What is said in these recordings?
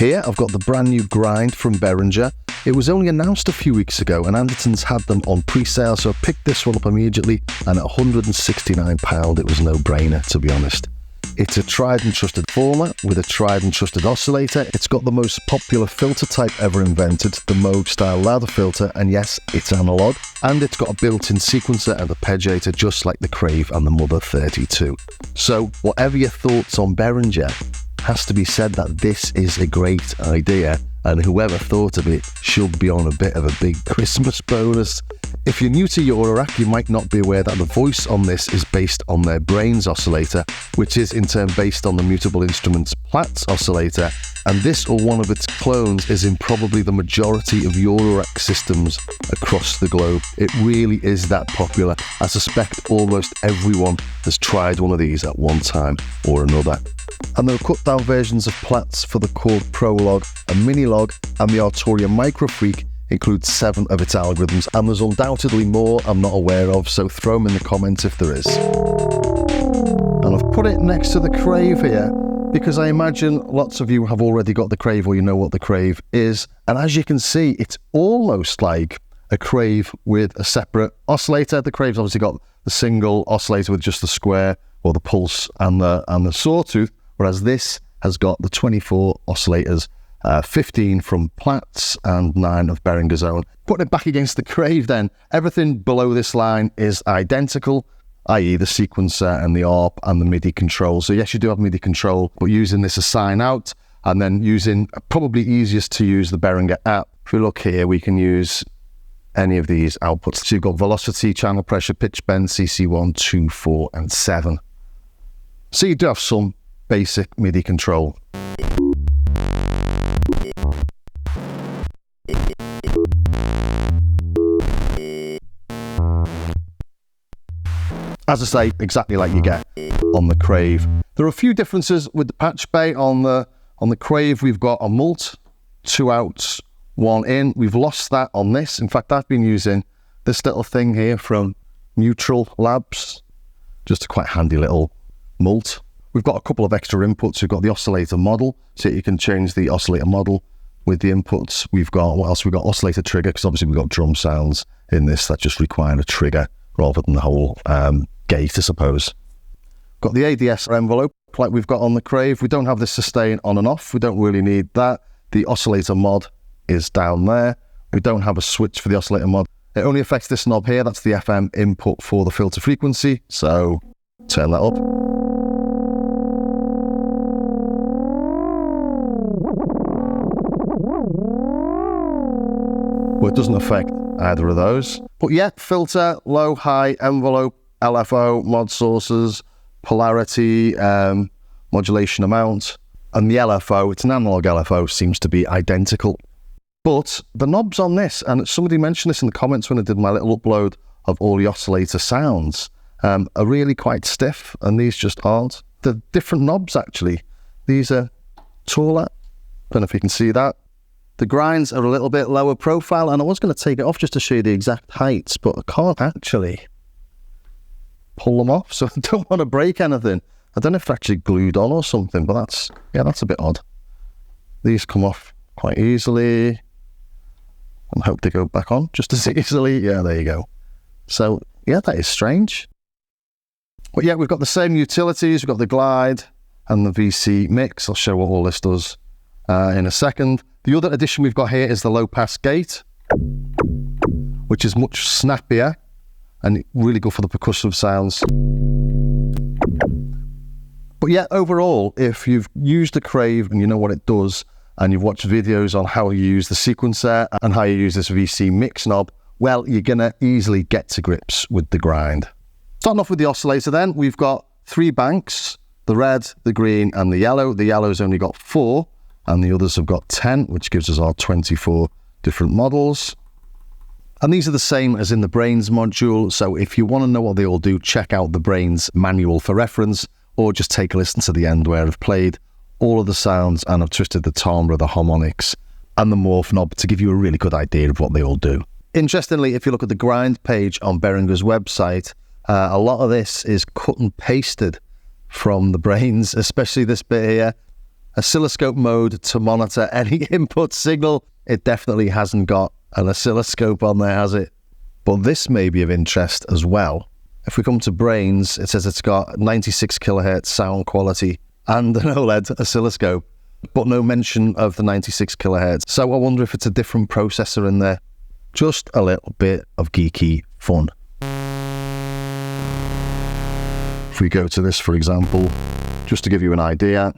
Here I've got the brand new Grind from Behringer. It was only announced a few weeks ago and Anderton's had them on pre-sale, so I picked this one up immediately, and at £169 it was no brainer, to be honest. It's a tried and trusted format with a tried and trusted oscillator. It's got the most popular filter type ever invented, the Moog style ladder filter, and yes, it's analog. And it's got a built-in sequencer and arpeggiator just like the CRAVE and the Mother 32. So whatever your thoughts on Behringer, has to be said that this is a great idea, and whoever thought of it should be on a bit of a big Christmas bonus. If you're new to Eurorack, you might not be aware that the voice on this is based on their Brains oscillator, which is in turn based on the Mutable Instruments Plaits oscillator, and this or one of its clones is in probably the majority of Eurorack systems across the globe. It really is that popular. I suspect almost everyone has tried one of these at one time or another. And there are cut down versions of Plaits for the Chord Pro Log and Mini Log, and the Arturia Micro Freak includes 7 of its algorithms, and there's undoubtedly more I'm not aware of, so throw them in the comments if there is. And I've put it next to the CRAVE here because I imagine lots of you have already got the CRAVE or you know what the CRAVE is, and as you can see it's almost like a CRAVE with a separate oscillator. The CRAVE's obviously got the single oscillator with just the square or the pulse and the sawtooth, whereas this has got the 24 oscillators, 15 from Plaits and 9 of Behringer's own. Putting it back against the CRAVE then, everything below this line is identical, i.e. the sequencer and the ARP and the MIDI control. So yes, you do have MIDI control, but using this as sign out, and then using, probably easiest to use, the Behringer app. If we look here, we can use any of these outputs. So you've got velocity, channel pressure, pitch bend, CC1, 2, 4 and 7. So you do have some basic MIDI control. As I say, exactly like you get on the CRAVE. There are a few differences with the patch bay. On the CRAVE, we've got a mult, 2 outs, 1 in. We've lost that on this. In fact, I've been using this little thing here from Neutral Labs, just a quite handy little mult. We've got a couple of extra inputs. We've got the oscillator model, so you can change the oscillator model with the inputs. We've got, what else? We've got oscillator trigger, because obviously we've got drum sounds in this that just require a trigger rather than the whole gate, I suppose. Got the ADS envelope like we've got on the CRAVE. We don't have this sustain on and off. We don't really need that. The oscillator mod is down there. We don't have a switch for the oscillator mod. It only affects this knob here. That's the FM input for the filter frequency. So turn that up. Well, it doesn't affect either of those. But yeah, filter, low, high, envelope, LFO, mod sources, polarity, modulation amount, and the LFO, it's an analog LFO, seems to be identical. But the knobs on this, and somebody mentioned this in the comments when I did my little upload of all the oscillator sounds, are really quite stiff, and these just aren't. They're different knobs actually. These are taller, don't know if you can see that. The grinds are a little bit lower profile, and I was going to take it off just to show you the exact heights, but I can't actually pull them off, so I don't want to break anything. I don't know if they're actually glued on or something, but that's a bit odd. These come off quite easily, and hope they go back on just as easily. Yeah, there you go. So yeah, that is strange. But yeah, we've got the same utilities. We've got the glide and the VC mix. I'll show what all this does in a second. The other addition we've got here is the low pass gate, which is much snappier and really good for the percussive sounds. But yeah, overall, if you've used the CRAVE and you know what it does, and you've watched videos on how you use the sequencer and how you use this VC mix knob, well, you're gonna easily get to grips with the Grind. Starting off with the oscillator then, we've got 3 banks, the red, the green, and the yellow. The yellow's only got 4, and the others have got 10, which gives us our 24 different models. And these are the same as in the Brains module, so if you want to know what they all do, check out the Brains manual for reference, or just take a listen to the end where I've played all of the sounds and I've twisted the timbre, the harmonics, and the morph knob to give you a really good idea of what they all do. Interestingly, if you look at the Grind page on Behringer's website, a lot of this is cut and pasted from the Brains, especially this bit here. oscilloscope mode to monitor any input signal. It definitely hasn't got an oscilloscope on there, has it? But this may be of interest as well. If we come to brains, it says it's got 96 kilohertz sound quality and an OLED oscilloscope, but no mention of the 96 kilohertz. So I wonder if it's a different processor in there. Just a little bit of geeky fun. If we go to this, for example, just to give you an idea.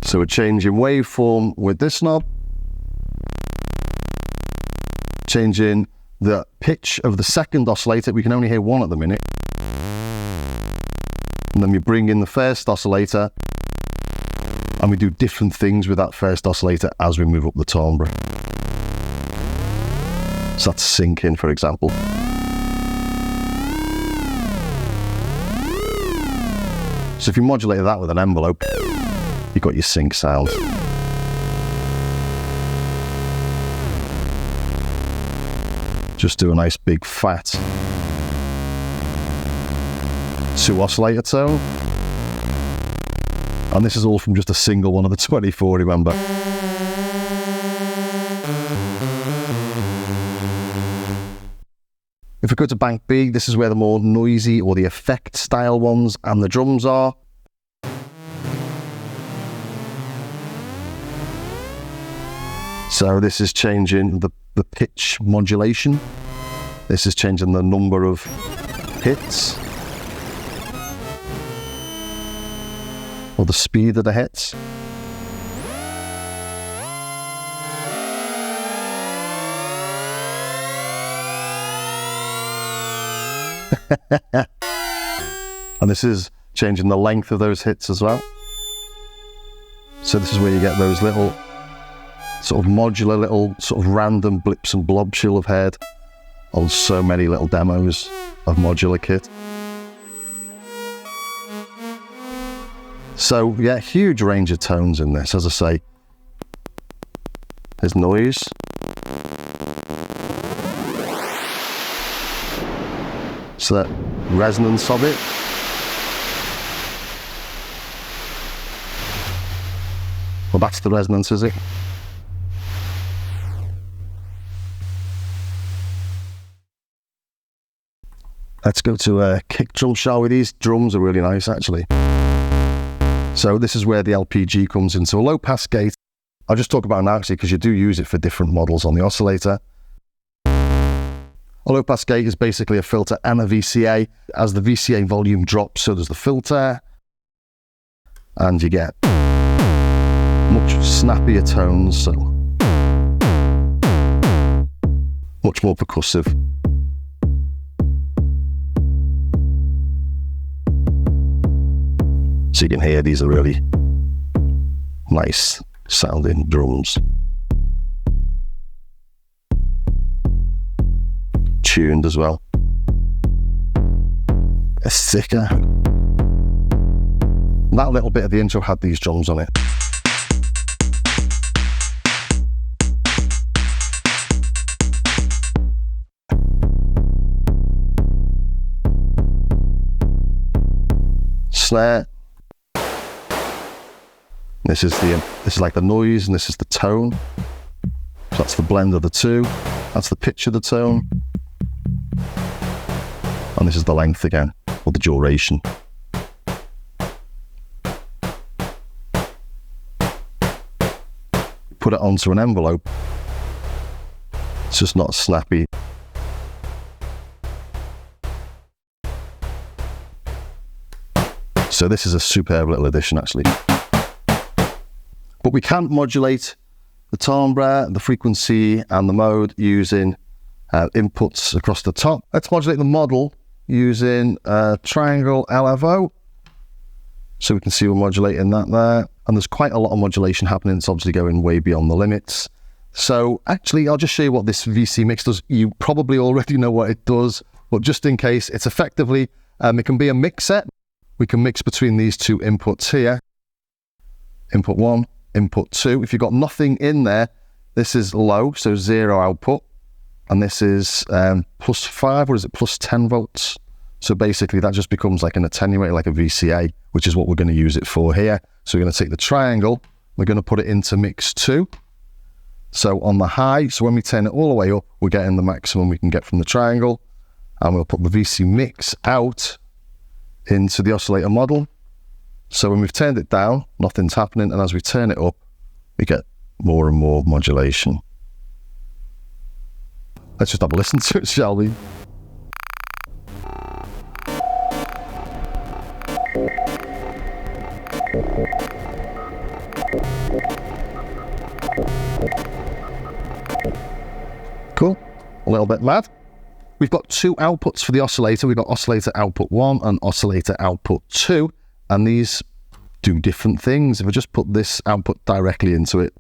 So we're changing waveform with this knob, changing the pitch of the second oscillator. We can only hear one at the minute. And then we bring in the first oscillator and we do different things with that first oscillator as we move up the timbre. So that's sync in, for example. So if you modulate that with an envelope, you've got your sync sound. Just do a nice big fat 2 oscillator tone. And this is all from just a single one of the 24, remember. If we go to bank B, this is where the more noisy or the effect style ones and the drums are. So this is changing the pitch modulation. This is changing the number of hits. Or the speed of the hits. And this is changing the length of those hits as well. So this is where you get those little sort of modular little sort of random blips and blobs you'll have heard on so many little demos of modular kit. So yeah, huge range of tones in this. As I say, there's noise. So that resonance of it. Well, that's the resonance, is it? Let's go to a kick drum, shall we? These drums are really nice, actually. So this is where the LPG comes in. So a low pass gate, I'll just talk about it now actually because you do use it for different models on the oscillator. A low pass gate is basically a filter and a VCA. As the VCA volume drops, so does the filter. And you get much snappier tones, so much more percussive. So you can hear these are really nice sounding drums. Tuned as well. It's thicker. That little bit of the intro had these drums on it. Snare. This is like the noise, and this is the tone. So that's the blend of the two. That's the pitch of the tone. And this is the length again, or the duration. Put it onto an envelope. It's just not snappy. So this is a superb little addition, actually. But we can't modulate the timbre, the frequency, and the mode using inputs across the top. Let's modulate the model using triangle LFO. So we can see we're modulating that there. And there's quite a lot of modulation happening. It's obviously going way beyond the limits. So actually, I'll just show you what this VC mix does. You probably already know what it does, but just in case, it's effectively, it can be a mix set. We can mix between these two inputs here. Input 1. Input 2. If you've got nothing in there, this is low, so 0 output, and this is +5, or is it +10 volts? So basically that just becomes like an attenuator, like a VCA, which is what we're going to use it for here. So we're going to take the triangle, we're going to put it into mix 2. So on the high, so when we turn it all the way up, we're getting the maximum we can get from the triangle. And we'll put the VC mix out into the oscillator model. So when we've turned it down, nothing's happening. And as we turn it up, we get more and more modulation. Let's just have a listen to it, shall we? Cool. A little bit mad. We've got 2 outputs for the oscillator. We've got oscillator output 1 and oscillator output 2. And these do different things. If I just put this output directly into it,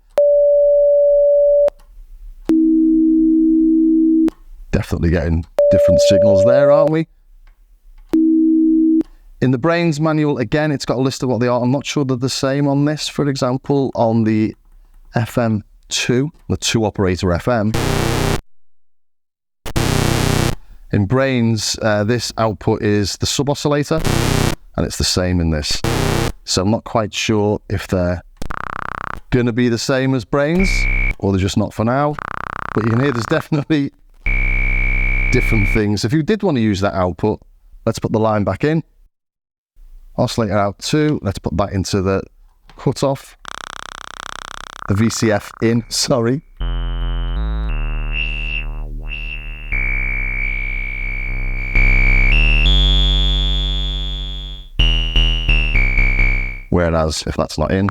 definitely getting different signals there, aren't we? In the Brains manual, again, it's got a list of what they are. I'm not sure they're the same on this. For example, on the FM2, the 2-operator FM, in Brains, this output is the sub-oscillator, and it's the same in this. So I'm not quite sure if they're going to be the same as Brains, or they're just not for now. But you can hear there's definitely different things. If you did want to use that output, let's put the line back in. Oscillator out 2, let's put that into the cutoff. The VCF in, sorry. Whereas if that's not in,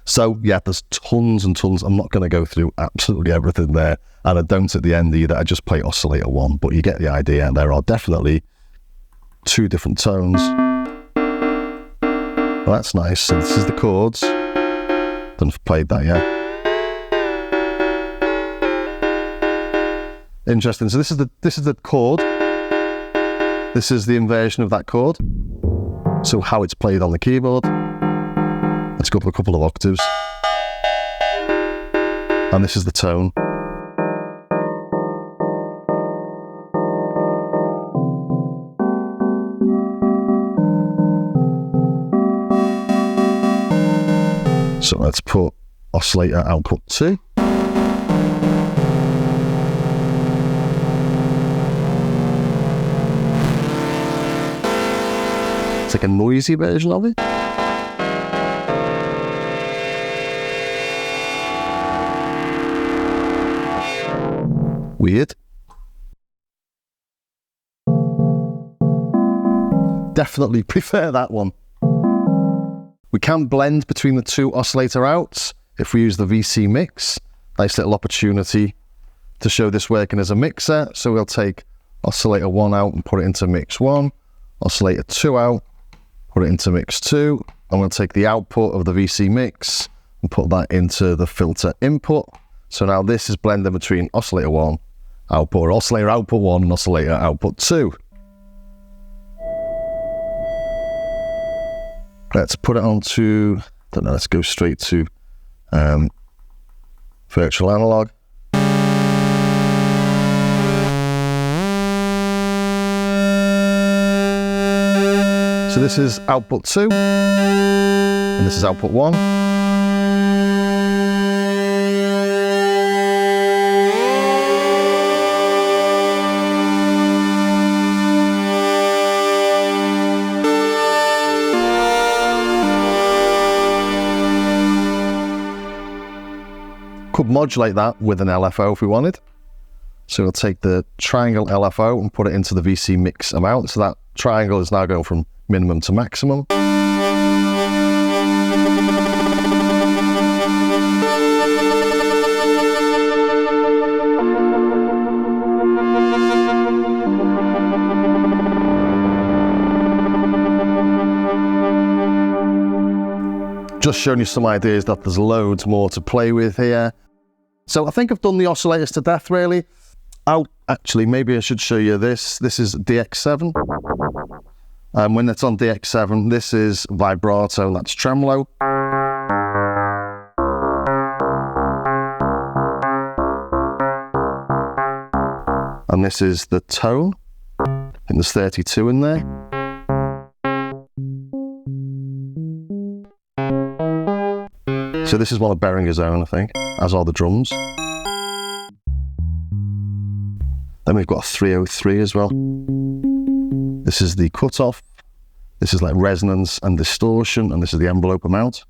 so yeah, there's tons and tons. I'm not going to go through absolutely everything there, and I don't at the end either. I just play oscillator 1, but you get the idea. There are definitely 2 different tones. Well, that's nice. So this is the chords. Don't have played that yet. Interesting. So this is the chord. This is the inversion of that chord. So how it's played on the keyboard. Let's go up a couple of octaves. And this is the tone. So let's put oscillator output 2. It's like a noisy version of it. Weird. Definitely prefer that one. We can blend between the 2 oscillator outs if we use the VC mix. Nice little opportunity to show this working as a mixer. So we'll take oscillator 1 out and put it into mix 1. Oscillator 2 out, put it into mix 2. I'm going to take the output of the VC mix and put that into the filter input. So now this is blending between oscillator 1 output, or oscillator output 1 and oscillator output 2. Let's put it onto, I don't know, let's go straight to virtual analog. So this is output 2, and this is output 1. Could modulate that with an LFO if we wanted. So we'll take the triangle LFO and put it into the VC mix amount. So that triangle is now going from minimum to maximum. Just showing you some ideas that there's loads more to play with here. So I think I've done the oscillators to death, really. Oh, actually, maybe I should show you this. This is DX7. When it's on DX7, this is vibrato, that's tremolo. And this is the tone. I think there's 32 in there. So this is one of Behringer's own, I think, as are the drums. Then we've got a 303 as well. This is the cutoff. This is like resonance and distortion, and this is the envelope amount.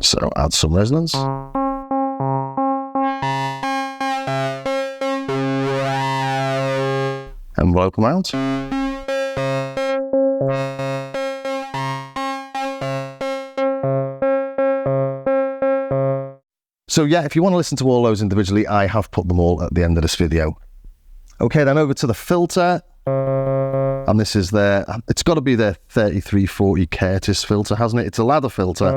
So add some resonance. Envelope amount. So yeah, if you want to listen to all those individually, I have put them all at the end of this video. Okay, then over to the filter. And this is their, it's got to be their 3340 Curtis filter, hasn't it? It's a ladder filter.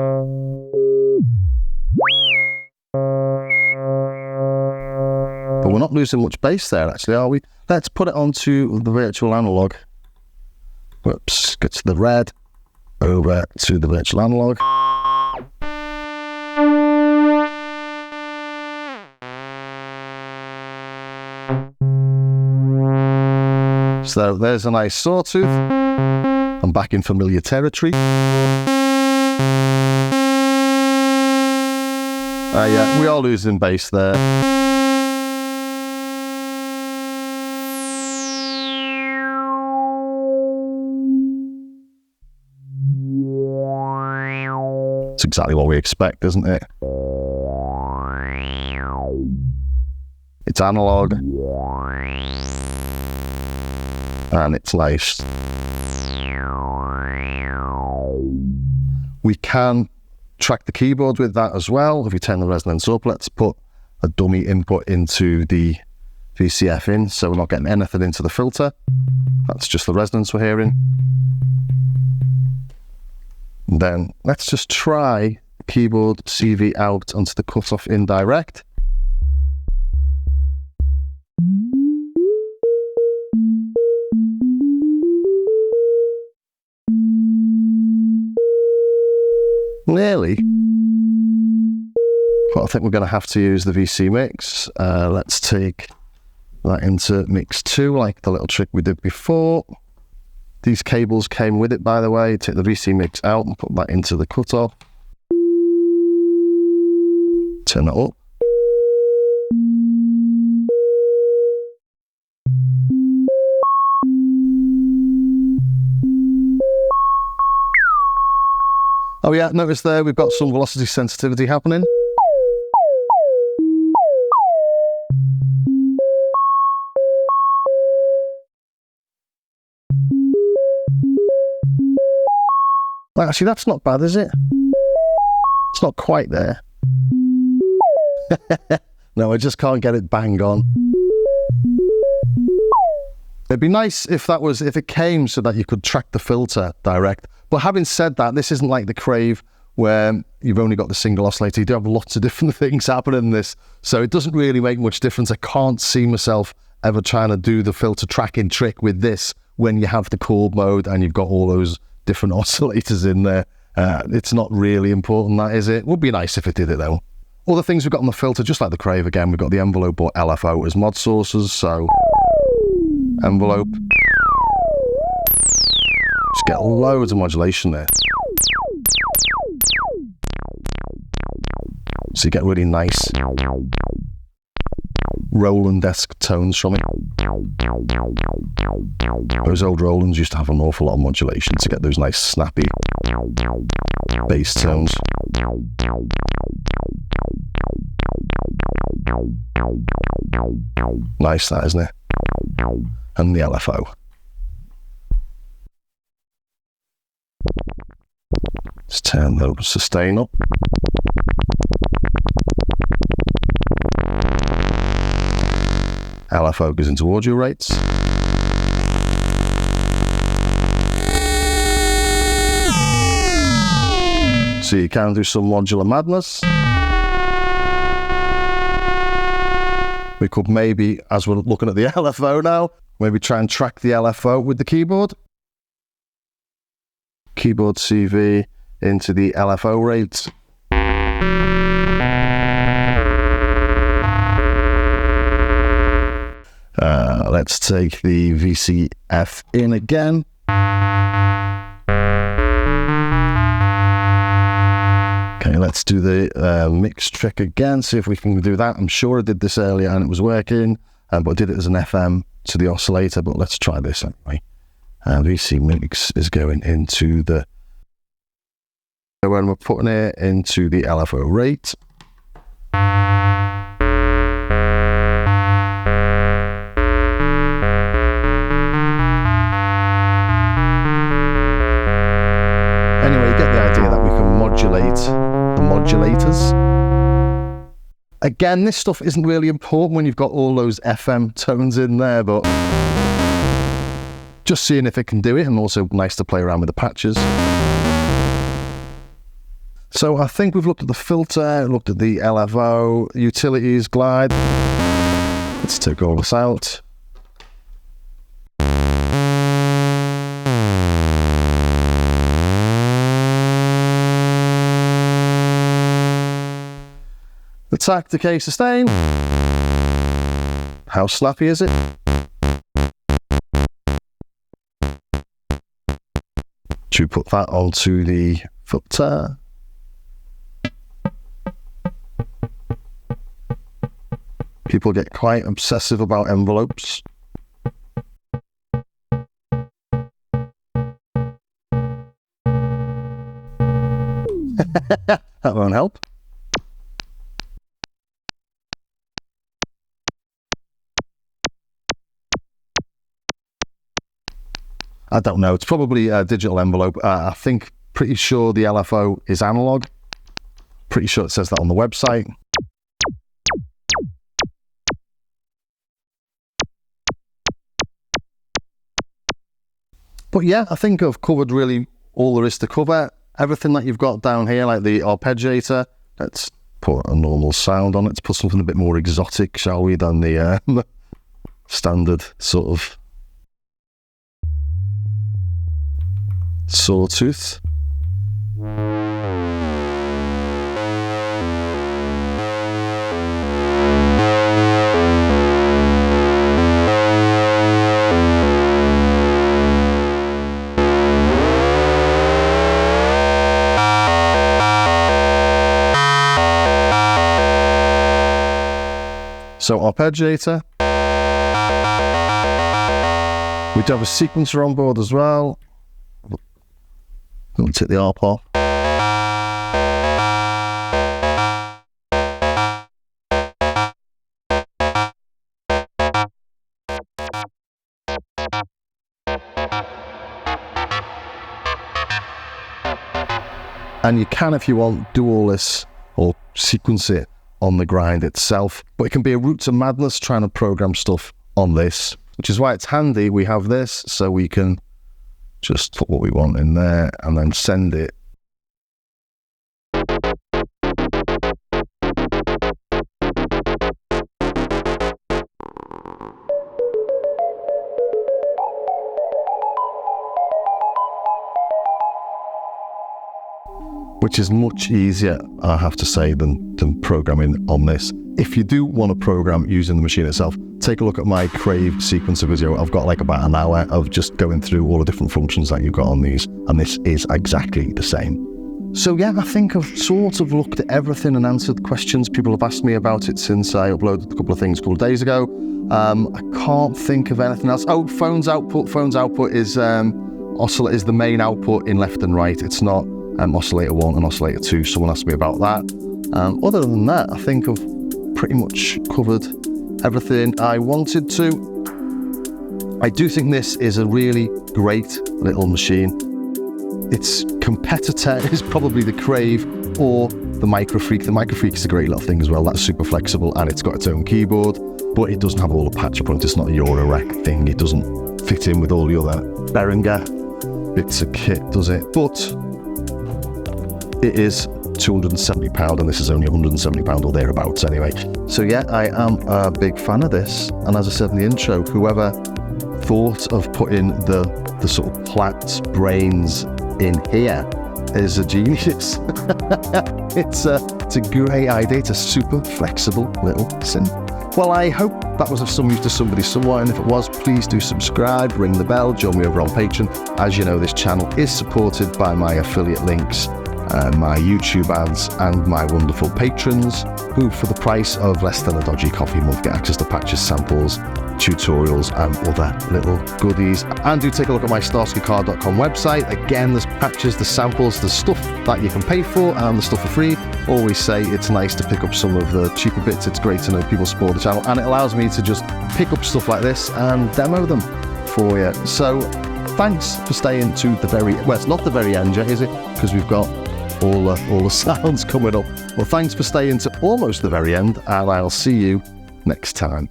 But we're not losing much bass there, actually, are we? Let's put it onto the virtual analog. Whoops, go to the red, over to the virtual analog. So there's a nice sawtooth. I'm back in familiar territory. Yeah, we are losing bass there. It's exactly what we expect, isn't it? It's analog. And it's nice. We can track the keyboard with that as well. If we turn the resonance up, let's put a dummy input into the VCF in, so we're not getting anything into the filter. That's just the resonance we're hearing. And then let's just try keyboard CV out onto the cutoff in direct. Nearly. But I think we're going to have to use the VC mix. Let's take that into mix 2, like the little trick we did before. These cables came with it, by the way. Take the VC mix out and put that into the cutoff. Turn it up. Oh yeah, notice there we've got some velocity sensitivity happening. Actually, that's not bad, is it? It's not quite there. No, I just can't get it bang on. It'd be nice if it came so that you could track the filter direct. But having said that, this isn't like the CRAVE where you've only got the single oscillator. You do have lots of different things happening in this. So it doesn't really make much difference. I can't see myself ever trying to do the filter tracking trick with this when you have the chord mode and you've got all those different oscillators in there. It's not really important, that is it? Would be nice if it did it though. Other things we've got on the filter, just like the CRAVE again, we've got the envelope or LFO as mod sources. So envelope. Just get loads of modulation there. So you get really nice Roland-esque tones from it. Those old Rolands used to have an awful lot of modulation to get those nice snappy bass tones. Nice that, isn't it? And the LFO. Let's turn the sustain up. LFO goes into audio rates. So you can do some modular madness. We could maybe, as we're looking at the LFO now, maybe try and track the LFO with the keyboard. Keyboard CV into the LFO rate. Let's take the VCF in again. Okay, let's do the mix trick again, see if we can do that. I'm sure I did this earlier and it was working, but I did it as an FM to the oscillator, but let's try this anyway. VC mix is going into the, when we're putting it into the LFO rate. Anyway, you get the idea that we can modulate the modulators. Again, this stuff isn't really important when you've got all those FM tones in there, but just seeing if it can do it, and also nice to play around with the patches. So I think we've looked at the filter, looked at the LFO, utilities, glide. Let's take all this out. Attack, decay, sustain. How slappy is it? Should we put that onto the filter? People get quite obsessive about envelopes. That won't help. I don't know. It's probably a digital envelope. I think, pretty sure the LFO is analog. Pretty sure it says that on the website. But yeah, I think I've covered really all there is to cover. Everything that you've got down here, like the arpeggiator. Let's put a normal sound on it. Let's put something a bit more exotic, shall we, than the standard sort of sawtooth. So arpeggiator. We do have a sequencer on board as well. We'll take the arp off. And you can, if you want, do all this or sequence it on the grind itself, but it can be a route to madness trying to program stuff on this, which is why it's handy we have this, so we can just put what we want in there and then send it. Which is much easier, I have to say, than programming on this. If you do want to program using the machine itself, take a look at my CRAVE sequencer video. I've got like about an hour of just going through all the different functions that you've got on these, and this is exactly the same. So yeah, I think I've sort of looked at everything and answered questions people have asked me about it since I uploaded a couple of things a couple of days ago. I can't think of anything else. Oh, phone's output. Phone's output is oscillator is the main output in left and right. It's not oscillator 1 and oscillator 2. Someone asked me about that. Other than that, I think I've pretty much covered everything I wanted to. I do think this is a really great little machine. Its competitor is probably the CRAVE or the Microfreak. The Microfreak is a great little thing as well. That's super flexible and it's got its own keyboard, but it doesn't have all the patch points. It's not a Eurorack thing. It doesn't fit in with all the other Behringer bits of kit, does it? But it is £270 and this is only £170 or thereabouts anyway. So yeah, I am a big fan of this. And as I said in the intro, whoever thought of putting the sort of Plaits brains in here is a genius. It's It's a great idea. It's a super flexible little synth. Well, I hope that was of some use to somebody somewhere, and if it was, please do subscribe, ring the bell, join me over on Patreon. As you know, this channel is supported by my affiliate links, my YouTube ads, and my wonderful patrons, who for the price of less than a dodgy coffee a month get access to patches, samples, tutorials and other little goodies. And do take a look at my starskycard.com website. Again, there's patches, the samples, the stuff that you can pay for and the stuff for free. Always say it's nice to pick up some of the cheaper bits. It's great to know people support the channel, and it allows me to just pick up stuff like this and demo them for you. So thanks for staying to the very, well, it's not the very end yet, is it? Because we've got all the sounds coming up. Well, thanks for staying to almost the very end, and I'll see you next time.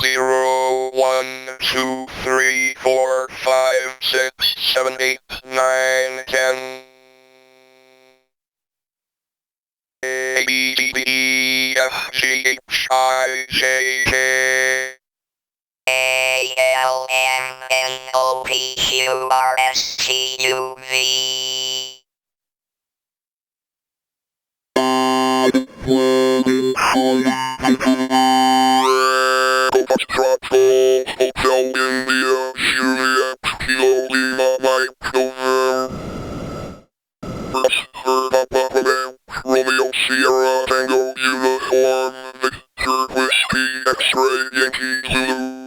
Zero, 1, 2, 3, 4, 5, 6, 7, 8, 9, 10. A, B, C, D, E, F, G, H, I, J, K. A, L, M, N, O, P, Q, R, S, T, U, V. Hotel India, Juliet, Kilo Lima, Mike, November, Papa, Romeo, Sierra, Tango, Uniform, Victor, Whiskey, X-Ray, Yankee, Zulu.